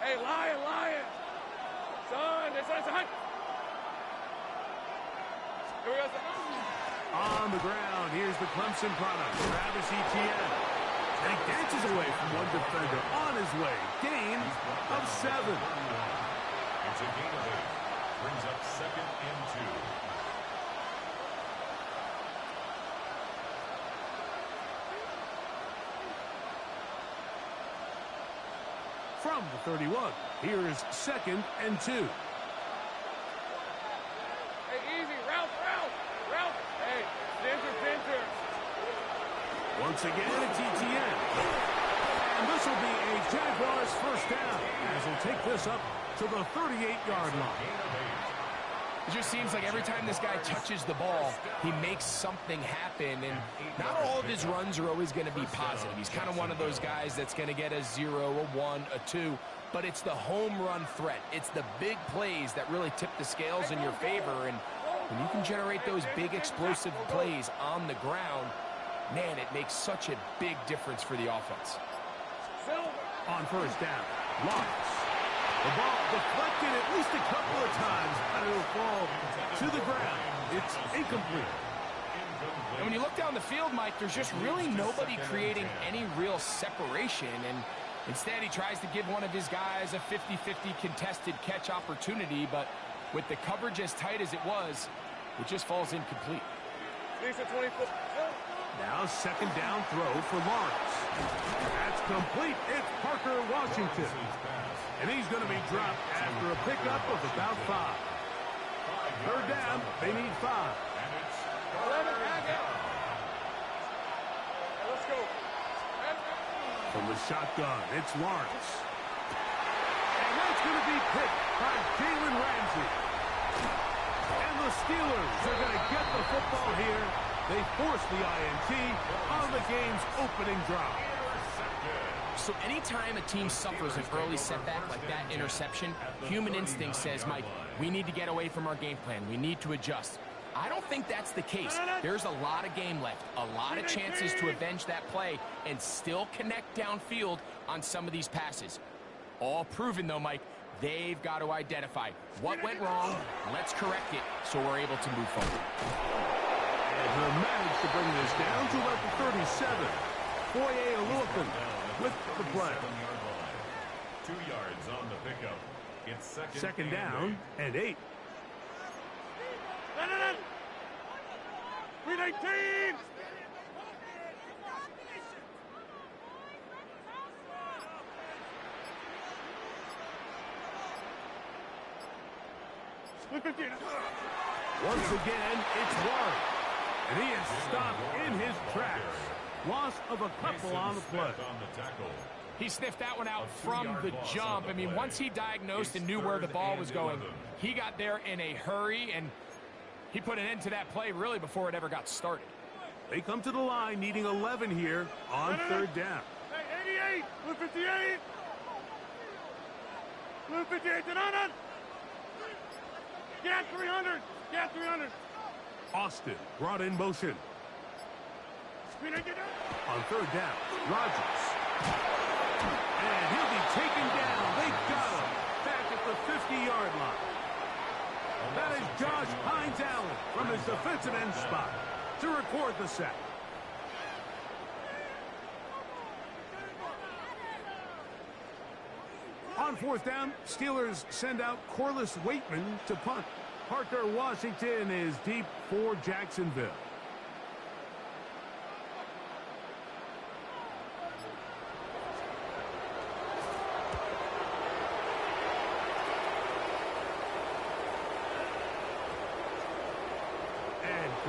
Hey, Lion! Son, this one's a hunt! Here we go, son. On the ground, here's the Clemson product, Travis Etienne. And he dances away from one defender on his way. Gain of 7. It's a gain of 8. Brings up 2nd and 2. From the 31, here is 2nd and 2. Hey, easy, Ralph! Hey, center. Once again, it's Etienne. And this will be a Jaguars first down, as he'll take this up to the 38-yard line. It just seems like every time this guy touches the ball, he makes something happen, and not all of his runs are always going to be positive. He's kind of one of those guys that's going to get a 0, a 1, a 2, but it's the home run threat. It's the big plays that really tip the scales in your favor, and when you can generate those big explosive plays on the ground, man, it makes such a big difference for the offense. On first down, Lawrence. The ball deflected at least a couple of times, but it'll fall to the ground. It's incomplete. And when you look down the field, Mike, there's just really nobody creating any real separation, and instead he tries to give one of his guys a 50-50 contested catch opportunity, but with the coverage as tight as it was, it just falls incomplete. Now 2nd down throw for Lawrence. That's complete. It's Parker Washington. And he's going to be dropped after a pickup of about 5. 3rd down, they need 5. Let's go. From the shotgun, it's Lawrence. And that's going to be picked by Jalen Ramsey. And the Steelers are going to get the football here. They force the INT on the game's opening drive. So anytime a team suffers an early setback like that interception, human instinct says, Mike, we need to get away from our game plan. We need to adjust. I don't think that's the case. There's a lot of game left, a lot of chances to avenge that play and still connect downfield on some of these passes. All proven, though, Mike, they've got to identify what went wrong, let's correct it so we're able to move forward. And he'll manage to bring this down to about the 37. Foye Oluokun with the play. 2 yards on the pickup. It's 2nd down and 8. 319! Once again, it's Warren. And he is stopped in his tracks. Loss of a couple on the play. He sniffed that one out from the jump. I mean, once he diagnosed and knew where the ball was going, he got there in a hurry, and he put an end to that play really before it ever got started. They come to the line needing 11 here on 3rd down. Hey, 88! Blue 58! Blue 58, Donana! Get 300! Get 300! Austin brought in motion. On 3rd down, Rodgers. And he'll be taken down. They got him back at the 50-yard line. That is Josh Hines-Allen from his defensive end spot to record the sack. On 4th down, Steelers send out Corliss Waitman to punt. Parker Washington is deep for Jacksonville.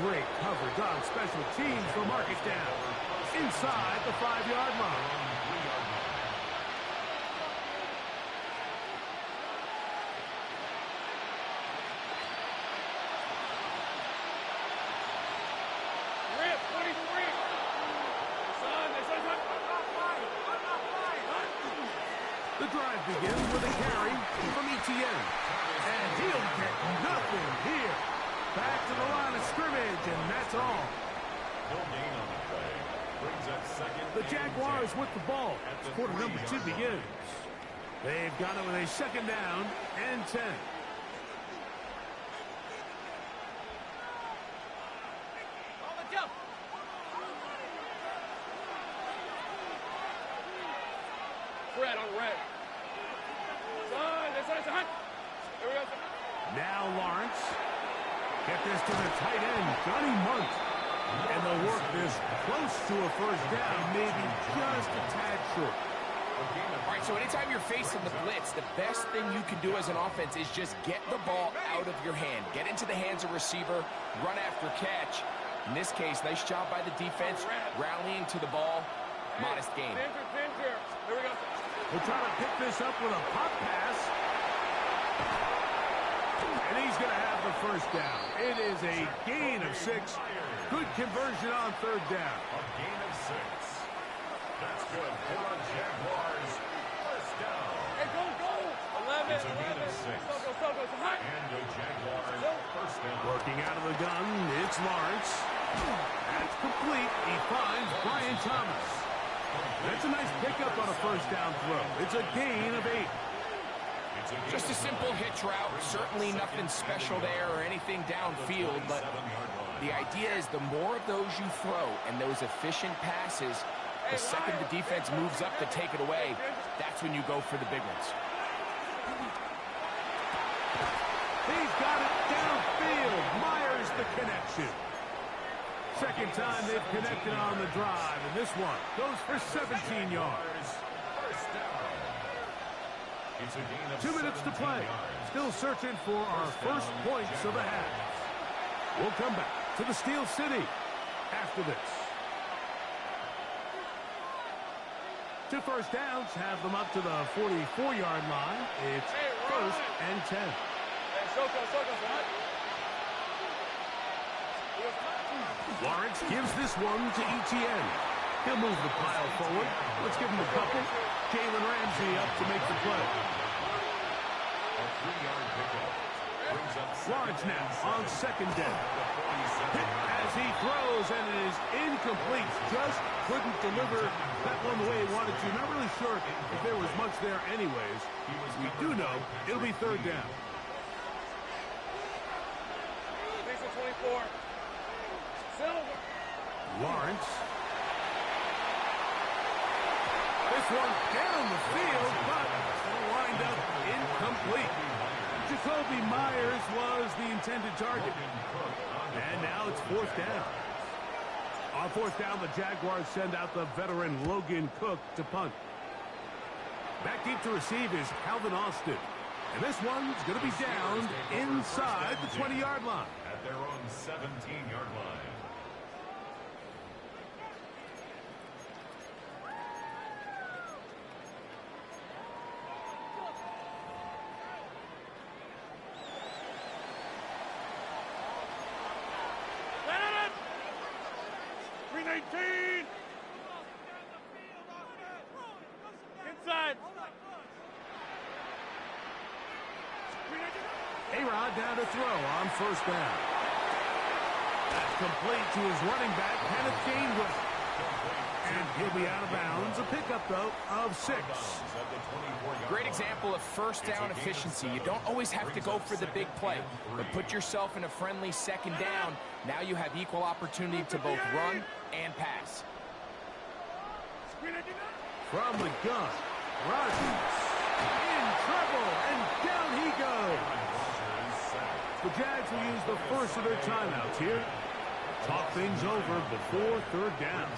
Great coverage on special teams to mark it down inside the 5-yard line. Rip, 23. The drive begins with a carry from Etienne. And he'll get nothing here. Back to the line of scrimmage, and that's all. No gain on the play. Brings up 2nd. The Jaguars with the ball. Quarter number 2 begins. They've got it with a second down and 10. Red on red. Son, it's a hunt. Here we go. Now Lawrence. Get this to the tight end, Johnny Munt. And they'll work this close to a first down, maybe just a tad short. All right, so anytime you're facing the blitz, the best thing you can do as an offense is just get the ball out of your hand. Get into the hands of receiver, run after catch. In this case, nice job by the defense, rallying to the ball. Modest gain. Here we go. We'll try to pick this up with a pop pass. And he's going to have the first down. It is a gain of 6. Good conversion on third down. A gain of 6. That's good for the Jaguars. First down. Hey, go. 11. It's a gain of 6. Go. It's a hunt. And the Jaguars first down. Working out of the gun, it's Lawrence. That's complete. He finds Brian Thomas. That's a nice pickup on a first down throw. It's a gain of 8. Just a simple hitch route. Certainly nothing special there or anything downfield, but the idea is the more of those you throw and those efficient passes, the second the defense moves up to take it away, that's when you go for the big ones. He's got it downfield. Myers the connection. Second time they've connected on the drive, and this one goes for 17 yards. First down. It's a gain of 2 minutes to 17 play. yards. Still searching for our first points of the half. We'll come back to the Steel City after this. 2 first downs have them up to the 44-yard line. It's first and 10. Hey, Soko, hunt. Lawrence gives this one to Etienne. He'll move the pile forward. Let's give him a couple. Jalen Ramsey up to make the play. A 3-yard pickup. Brings up Lawrence now on second down. Hit as he throws, and it is incomplete. Just couldn't deliver that one the way he wanted to. Not really sure if there was much there anyways. We do know it'll be third down. 24. Silver. Lawrence. This one down the field, but it'll wind up incomplete. Jacoby Myers was the intended target. And now it's fourth down. On fourth down, the Jaguars send out the veteran Logan Cook to punt. Back deep to receive is Calvin Austin. And this one's going to be down inside the 20-yard line. at their own 17-yard line. Inside. A-Rod down to throw on first down. That's complete to his running back, Kenneth Gainwell. And he'll be out of bounds. A pickup, though, of 6. Great example of first down efficiency. You don't always have to go for the big play, but put yourself in a friendly second down. Now you have equal opportunity to both run and pass. From the gun, Rodgers in trouble, and down he goes. The Jags will use the first of their timeouts here. Talk things over before third down.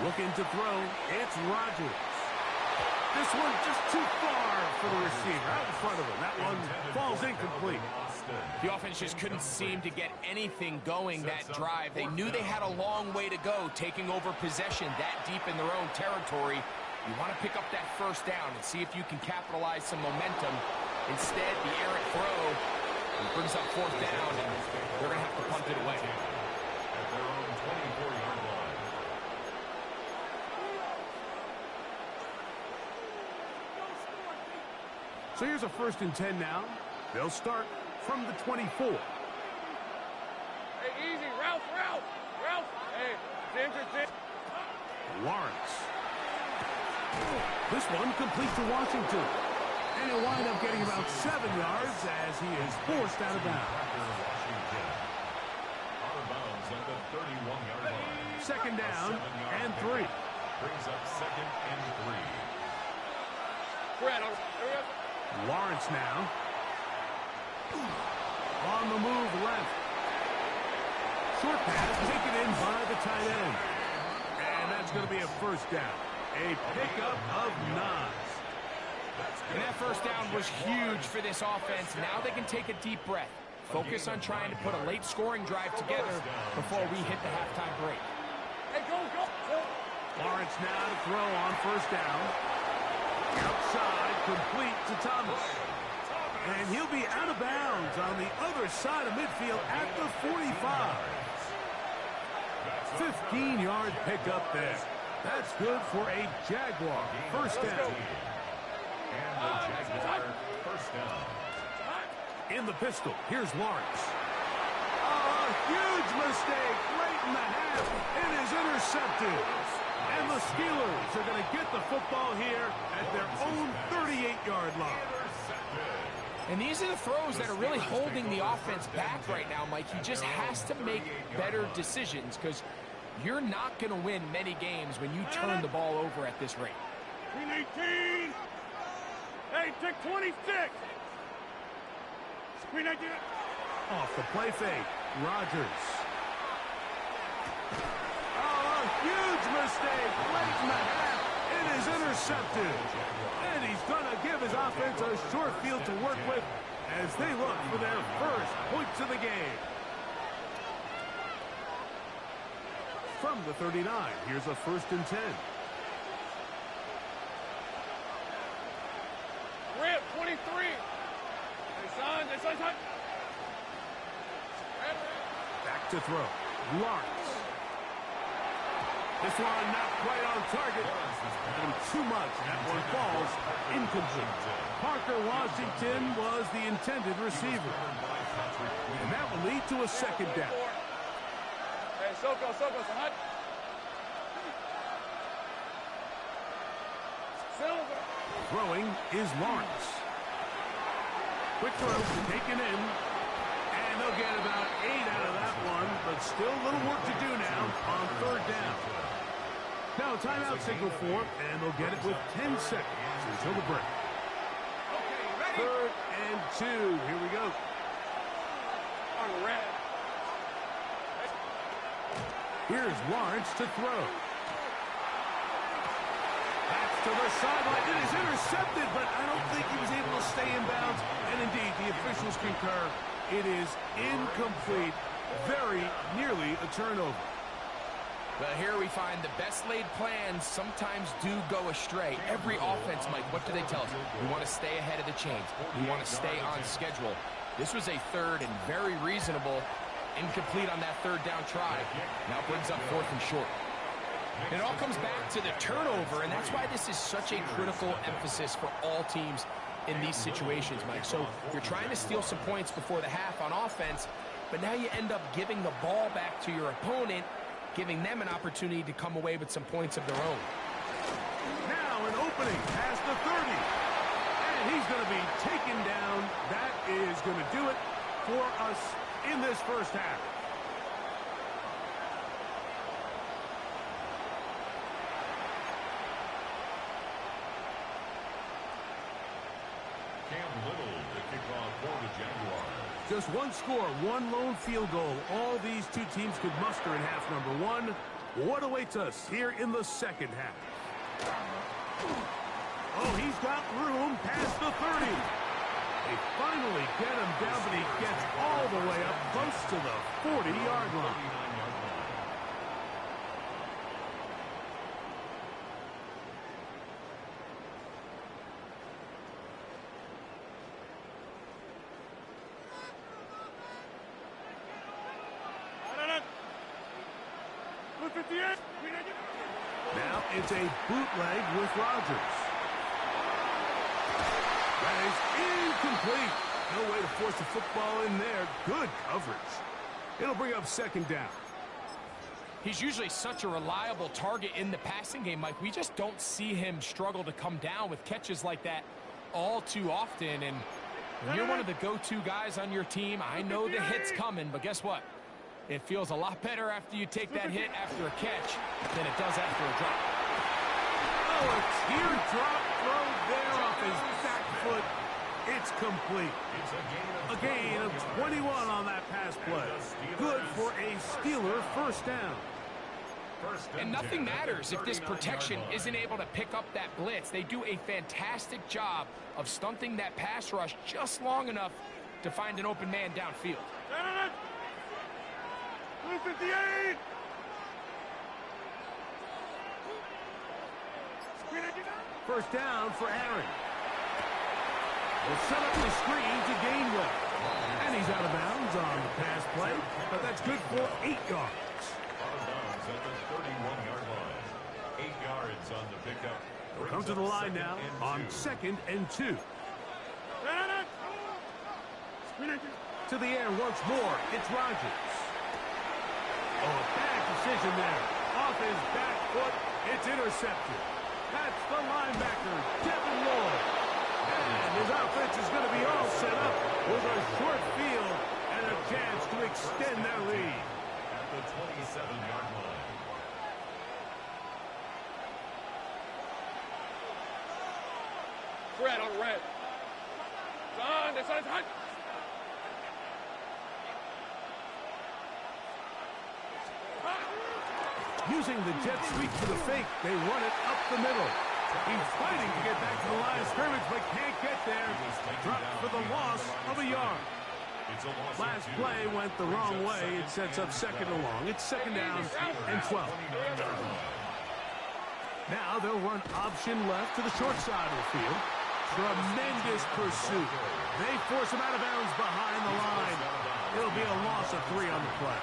Looking to throw, it's Rodgers. This one just too far for the receiver, out in front of him. That one falls incomplete. The offense just couldn't seem to get anything going that drive. They knew they had a long way to go, taking over possession that deep in their own territory. You want to pick up that first down and see if you can capitalize some momentum. Instead, the errant throw brings up fourth down, and they're going to have to punt it away. At their own 24-yard line. So here's a 1st and 10 now. They'll start from the 24. Hey, easy. Ralph. Hey, Ginger. Lawrence. This one complete to Washington. And he'll wind up getting about 7 yards as he is forced out of bounds. Out of bounds at the 31-yard line. 2nd down and 3. Brings up 2nd and 3. Fred, Lawrence now. On the move left. Short pass taken in by the tight end. And that's going to be a 1st down. A pickup of 9. And that 1st down was huge for this offense. Now they can take a deep breath. Focus on trying to put a late scoring drive together before we hit the halftime break. Hey, go. Lawrence now to throw on 1st down. Outside, complete to Thomas. And he'll be out of bounds on the other side of midfield at the 45. 15-yard pickup there. That's good for a Jaguar 1st down. And the Jaguar 1st down. In the pistol, here's Lawrence. Oh, a huge mistake late in the half. It is intercepted. And the Steelers are going to get the football here at their own 38-yard line. And these are the throws that are really holding the offense back right now, Mike. He just has to make better decisions because you're not going to win many games when you turn the ball over at this rate. Green 18. Hey, take 26. Green 19. Off the play fake, Rodgers. Oh, a huge mistake late in the half. It is intercepted. And he's going to give his offense a short field to work with as they look for their 1st points of the game. From the 39, here's a 1st and 10. Rip, 23. Hey, son. Back to throw. Lawrence. This one not quite on target. And too much. That one falls incomplete. Parker Washington was the intended receiver. And that will lead to a 2nd down. Hey, Soko, son. Silver. Throwing is Lawrence. Quick throw taken in. And they'll get about 8 out of that one, but still a little work to do now on 3rd down. Now a timeout signal for, and they'll get it with 10 seconds until the break. Okay, ready? 3rd and 2. Here we go. On red. Here's Lawrence to throw. That's to the sideline. It is intercepted, but I don't think he was able to stay in bounds. And indeed, the officials concur. It is incomplete. Very nearly a turnover. Well, here we find the best laid plans sometimes do go astray. Every offense, Mike, what do they tell us? We want to stay ahead of the chains. We want to stay on schedule. This was a 3rd and very reasonable. Incomplete on that 3rd down try. Now brings up 4th and short. It all comes back to the turnover, and that's why this is such a critical emphasis for all teams in these situations, Mike. So you're trying to steal some points before the half on offense, but now you end up giving the ball back to your opponent, giving them an opportunity to come away with some points of their own. Now an opening past the 30. And he's going to be taken down. That is going to do it for us in this 1st half. Just one score, one lone field goal. All these two teams could muster in half number 1. What awaits us here in the 2nd half? Oh, he's got room past the 30. They finally get him down, but he gets all the way up close to the 40-yard line. Now it's a bootleg with Rodgers. That is incomplete. No way to force the football in there. Good coverage. It'll bring up second down. He's usually such a reliable target in the passing game, Mike. We just don't see him struggle to come down with catches like that all too often. And when you're one of the go-to guys on your team, I know the hit's coming, but guess what? It feels a lot better after you take that hit after a catch than it does after a drop. Oh, a teardrop throw there off his back foot. It's complete. A gain of 21 on that pass play. Good for a Steeler first down. And nothing matters if this protection isn't able to pick up that blitz. They do a fantastic job of stunting that pass rush just long enough to find an open man downfield. 258! First down for Aaron. Will set up the screen to Gainwell. And he's out of bounds on the pass play, but that's good for 8 yards. Out of bounds at the 31-yard line. 8 yards on the pickup. They'll come to the line now on 2nd and 2. To the air once more. It's Rodgers. Oh, a bad decision there. Off his back foot. It's intercepted. That's the linebacker, Devin Lloyd. And his offense is going to be all set up with a short field and a chance to extend their lead. At the 27-yard line. Fred on red. John, this side's hot. Using the jet sweep for the fake, they run it up the middle. He's fighting to get back to the line of scrimmage, but can't get there. Dropped for the loss of a yard. Last play went the wrong way. It sets up second and long. It's second down and 12. Now they'll run option left to the short side of the field. Tremendous pursuit. They force him out of bounds behind the line. It'll be a loss of 3 on the play.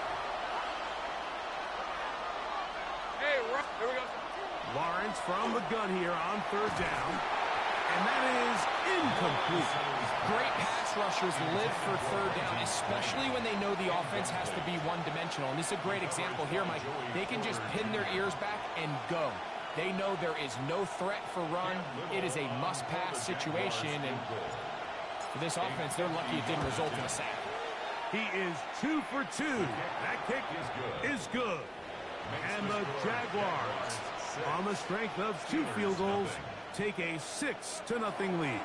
Hey, here we go. Lawrence from the gun here on 3rd down. And that is incomplete. Great pass rushers live for 3rd down, especially when they know the offense has to be one-dimensional. And this is a great example here, Mike. They can just pin their ears back and go. They know there is no threat for run. It is a must-pass situation. And for this offense, they're lucky it didn't result in a sack. He is 2 for 2. That kick is good. And the Jaguars, on the strength of 2 field goals, take a 6-0 lead.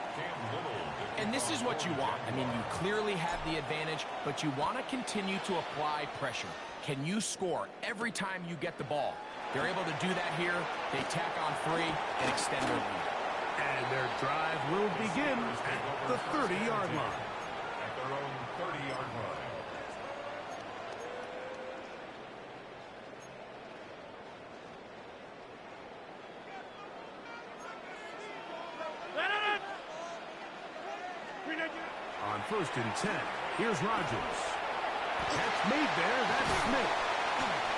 And this is what you want. I mean, you clearly have the advantage, but you want to continue to apply pressure. Can you score every time you get the ball? They're able to do that here. They tack on 3 and extend their lead. And their drive will begin at the 30-yard line. At their own 30-yard line. On 1st and 10, here's Rodgers. That's made there. That's Smith.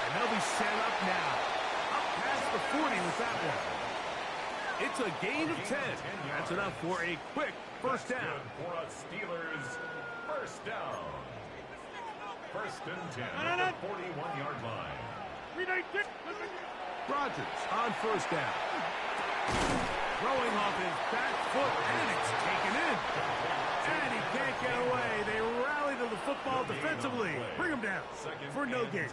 And they'll be set up now. Up past the 40 with that one. It's a gain of 10. That's enough for a quick first down. For us Steelers, first down. 1st and 10 at the 41-yard line. Rodgers on 1st down. Throwing off his back foot, and it's taken in. And he can't get away. They rally to the football defensively. Bring him down for no gain.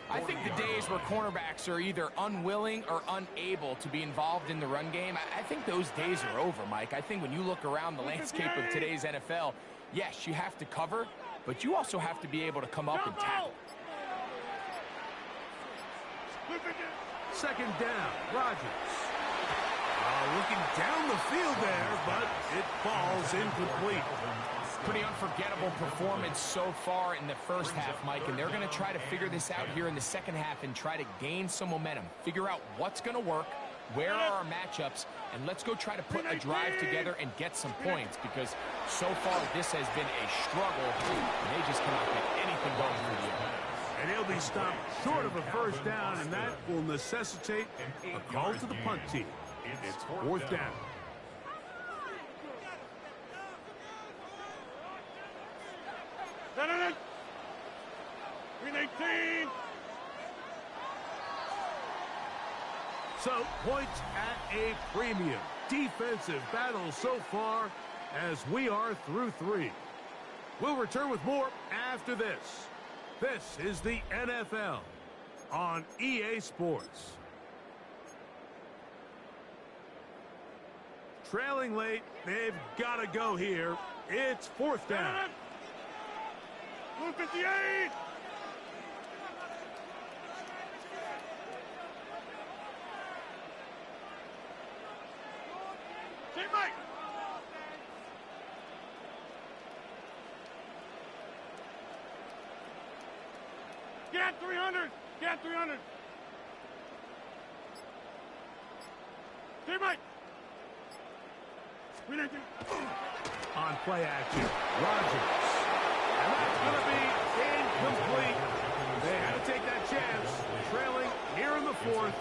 I think the days where cornerbacks are either unwilling or unable to be involved in the run game, I think those days are over, Mike. I think when you look around the landscape of today's NFL, yes, you have to cover, but you also have to be able to come up and tackle. 2nd down, Rodgers. Looking down the field there, but it falls incomplete. Pretty unforgettable performance so far in the first half, Mike, and they're going to try to figure this out here in the second half and try to gain some momentum, figure out what's going to work, where are our matchups, and let's go try to put a drive together and get some points, because so far this has been a struggle, and they just cannot get anything going for you. And he'll be stopped short of a first down, and that will necessitate a call to the punt team. It's fourth down. Green 18. So, points at a premium. Defensive battle so far as we are through 3. We'll return with more after this. This is the NFL on EA Sports. Trailing late, they've got to go here. It's fourth down. Blue 58. Teammate. Get 300. Get 300. Teammate. On play action, Rodgers. And that's going to be incomplete. They had to take that chance, trailing here in the fourth.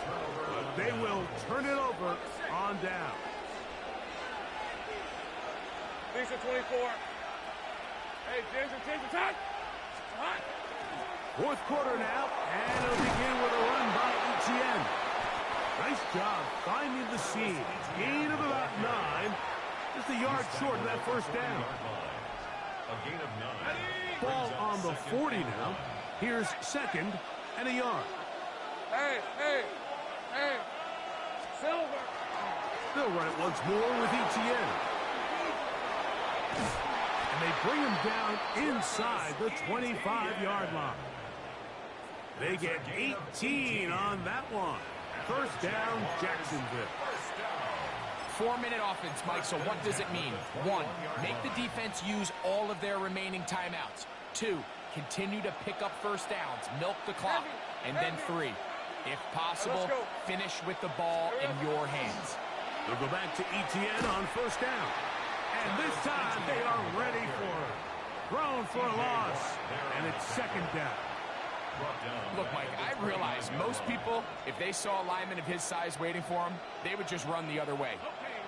But they will turn it over on down. These are 24. Hey, James, hot. Hot. Fourth quarter now, and it'll begin with a run by Etienne. Nice job finding the seam. Gain of about 9. Just a yard short of that first down. A gain of 9. Ball on the 40 now. Here's second and a yard. Hey. Silver. They'll run it once more with Etienne. And they bring him down inside the 25-yard line. They get 18 on that one. First down, Jacksonville. 4-minute offense, Mike, so what does it mean? 1, make the defense use all of their remaining timeouts. 2, continue to pick up first downs, milk the clock. And then 3, if possible, finish with the ball in your hands. They'll go back to Etienne on first down. And this time they are ready for it. Thrown for a loss. And it's second down. Look, Mike, I realize most people, if they saw a lineman of his size waiting for him, they would just run the other way.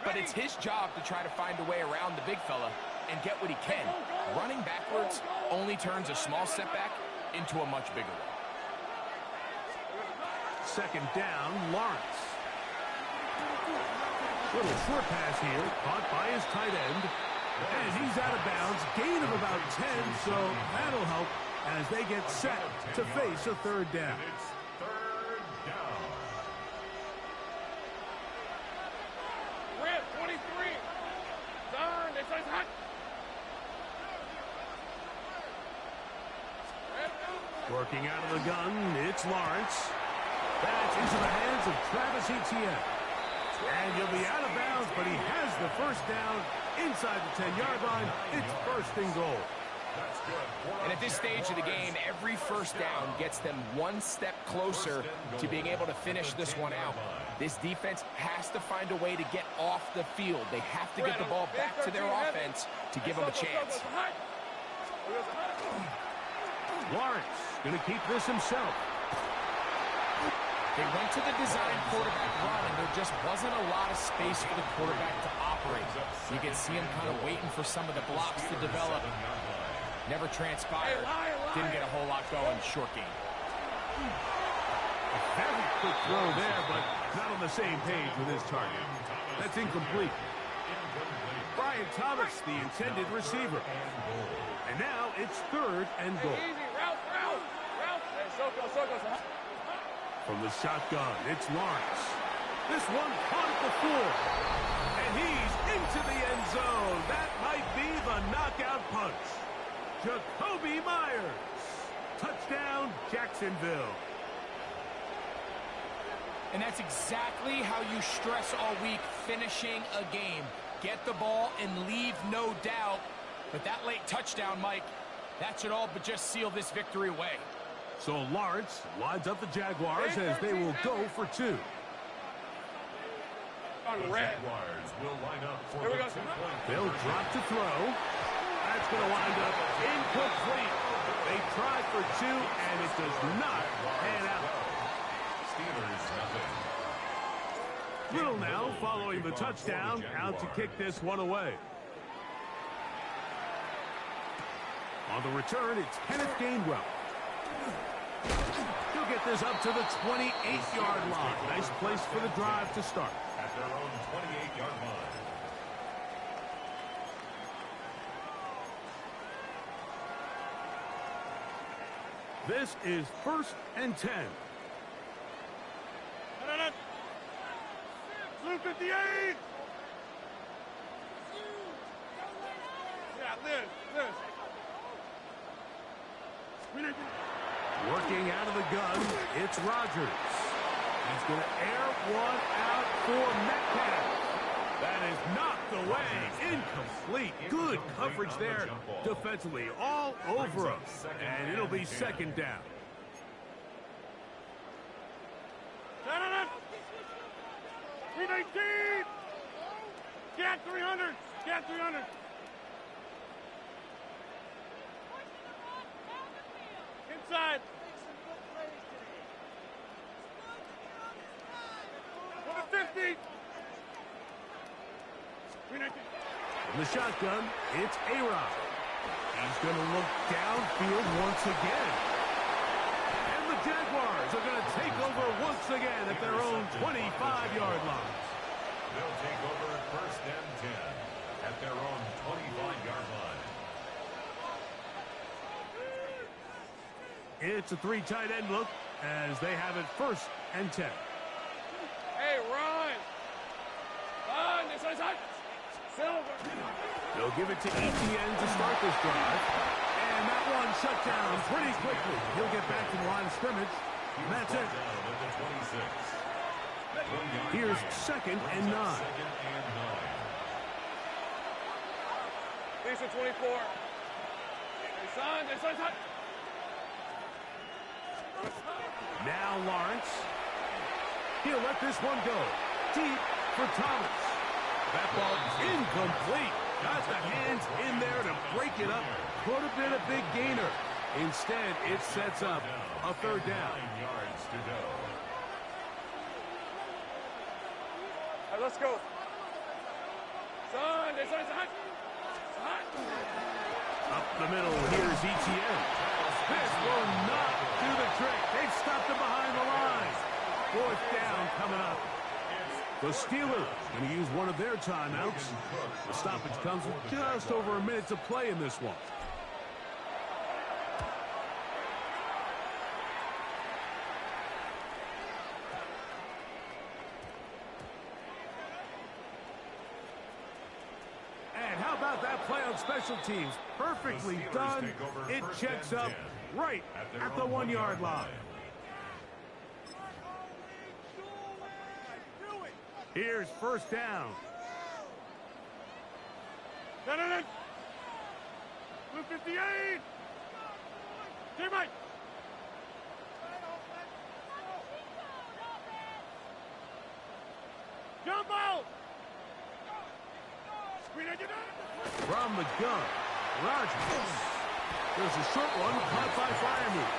But it's his job to try to find a way around the big fella and get what he can. Running backwards only turns a small setback into a much bigger one. Second down, Lawrence. Little short pass here, caught by his tight end. And he's out of bounds, gain of about 10, so that'll help as they get set to face a third down. It's third down. Red 23. Turn. They say hot. Working out of the gun, it's Lawrence. That's into the hands of Travis Etienne. And he'll be out of bounds, but he has the first down inside the 10-yard line. It's first and goal. And at this stage of the game, every first down gets them one step closer to being able to finish this one out. This defense has to find a way to get off the field. They have to get the ball back to their offense to give them a chance. Lawrence going to keep this himself. They went to the design quarterback run, and there just wasn't a lot of space for the quarterback to operate. You can see him kind of waiting for some of the blocks to develop. Never transpired. Didn't get a whole lot going. Short game. A very quick throw there, but not on the same page with his target. That's incomplete. Brian Thomas, the intended receiver. And now it's third and goal. From the shotgun, it's Lawrence. This one caught at the floor. And he's into the end zone. That might be the knockout punch. Jacoby Myers. Touchdown, Jacksonville. And that's exactly how you stress all week, finishing a game. Get the ball and leave no doubt. But that late touchdown, Mike, that should all but just seal this victory away. So Lawrence lines up the Jaguars as they will go for 2. On red. Jaguars will line up for the 2-point. They'll drop to throw. That's going to wind up incomplete. They They tried for two, and it does not pan out. Steelers nothing. Little now following the touchdown, out to kick this one away. On the return, it's Kenneth Gainwell. He'll get this up to the 28-yard line. Nice place for the drive to start. At their own 28-yard line. This is 1st and 10. Blue 58! Yeah, Liz. Working out of the gun, it's Rodgers. He's going to air one out for Metcalf. That is knocked away. Incomplete. Good coverage there defensively. All over him. And it'll be 2nd down. Green 18! Scat 300! Scat 300! Inside! For the 50! Green 19! From the shotgun, it's A-Rod. He's going to look downfield once again. And the Jaguars are going to take over once again at their own 25-yard line. They'll take over 1st and 10 at their own 25-yard line. It's a 3 tight end look as they have it 1st and 10. Hey, run! Run! This one's hot! Silver! They'll give it to Etienne to start this drive. And that one shut down pretty quickly. He'll get back to the line of scrimmage. And that's it. Here's 2nd and 9. Lisa 24. Hey, son, this one's hot! Now Lawrence. He'll let this one go. Deep for Thomas. That ball incomplete. Got the hands in there to break it up. Could have been a big gainer. Instead, it sets up a 3rd down. 9 yards to go. All right, let's go. Son, this one's hot! Hot! Up the middle, here's Etienne. This will not do the trick. They've stopped him behind the line. 4th down coming up. The Steelers going to use one of their timeouts. The stoppage comes with just over a minute to play in this one. And how about that play on special teams? Perfectly done. It checks up right at the 1-yard line. Here's 1st down. Blue 58! Hey, Mike! Jump out! From the gun, Rodgers. There's a short one caught by Firemouth.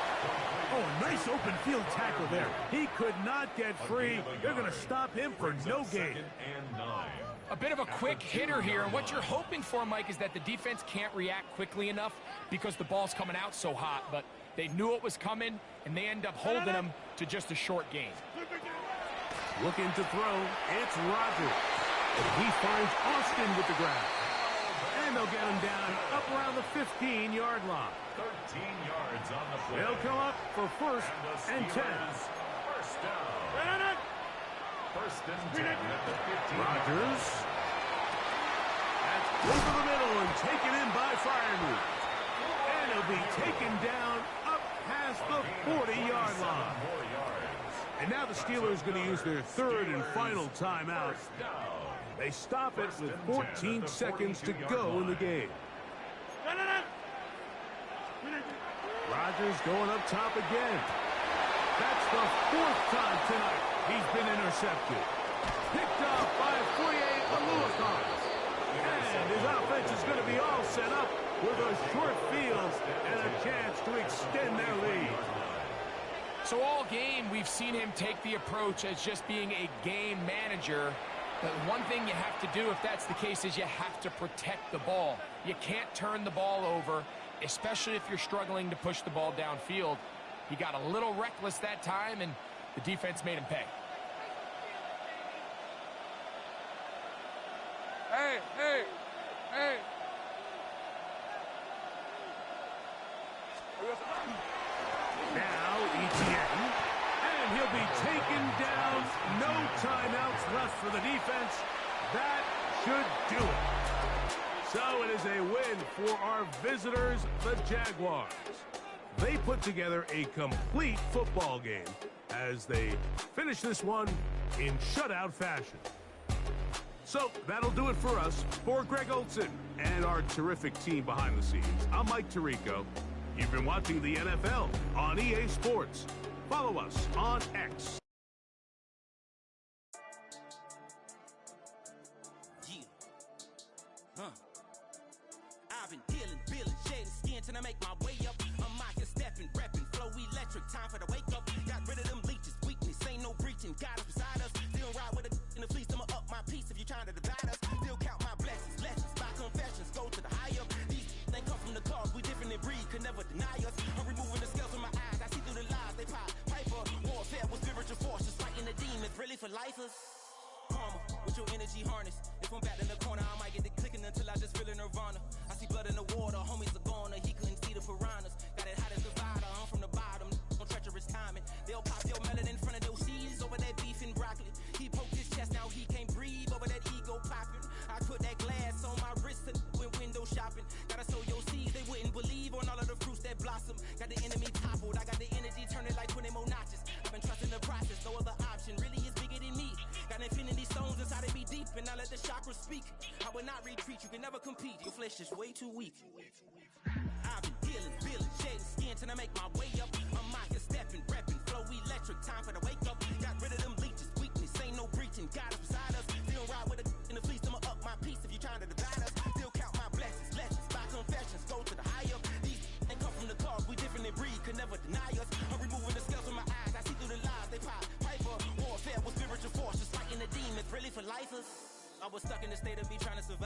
Oh, nice open field tackle there. He could not get free. They're going to stop him for no gain. A bit of a quick hitter here, and what you're hoping for, Mike, is that the defense can't react quickly enough because the ball's coming out so hot, but they knew it was coming, and they end up holding him to just a short gain. Looking to throw, it's Rodgers. He finds Austin with the grab. And they'll get him down up around the 15-yard line. 13 yards on the play. They'll come up for 1st and 10. 1st down. 1st and 10 at the 15. Rodgers. That's over the middle and taken in by Firemouth. And he'll be taken down up past the 40-yard line. And now the Steelers going to use their 3rd and final timeout. They stop it with 14 seconds to go in the game. Rodgers going up top again. That's the 4th time tonight he's been intercepted. Picked off by Foye Oluokun. And his offense is going to be all set up with a short fields and a chance to extend their lead. So all game, we've seen him take the approach as just being a game manager. But one thing you have to do if that's the case is you have to protect the ball. You can't turn the ball over, especially if you're struggling to push the ball downfield. He got a little reckless that time, and the defense made him pay. Hey, hey, hey. Now Etienne, and he'll be taken down. No timeouts left for the defense. That should do it. So it is a win for our visitors, the Jaguars. They put together a complete football game as they finish this one in shutout fashion. So that'll do it for us. For Greg Olson and our terrific team behind the scenes, I'm Mike Tirico. You've been watching the NFL on EA Sports. Follow us on X. I've been dealing, shedding skin till I make my way up. I'm out here stepping, repping, flow electric, time for the wake up. Got rid of them leeches, weakness, ain't no breaching. God is beside us, still ride with a in the fleece. I'ma up my piece if you're trying to divide us. Still count my blessings, lessons, by confessions, go to the higher. These they come from the cause, we different in breed, could never deny us. I'm removing the scales from my eyes, I see through the lies, they pop. Piper, warfare with spiritual forces, fighting the demons, really for lifers. Karma, with your energy harness. If I'm back in the corner, I might get the clicking until I just feel a nirvana. I see blood in the water, homies are gone, he couldn't see the piranhas. Got it hot as divider, I'm from the bottom, no treacherous timing. They'll pop your melon in front of those seeds over that beef and broccoli. He poked his chest, now he can't breathe over that ego popping. I put that glass on my wrist and went window shopping. Gotta sow your seeds, they wouldn't believe on all of the fruits that blossom. Got the enemy toppled, I got the energy turning like 20 more notches. I've been trusting the process, no other option really is bigger than me. Got infinity stones inside of me deep, and I let the chakras speak. I will not retreat, you can never compete, your flesh is way too weak. I've been dealing, shedding skin till I make my way up. I'm out here stepping, repping, flow electric, time for the wake up. Got rid of them leeches, weakness, ain't no breaching. God is beside us, still ride with a in the fleece. I'ma up my piece if you're trying to divide us. Still count my blessings, lessons, by confessions, go to the higher. These ain't come from the cause, we different in breed, could never deny us. I'm removing the scales from my eyes, I see through the lies, they pop. Piper, warfare with spiritual forces, fighting the demons, really for lifers. I was stuck in the state of me trying to survive.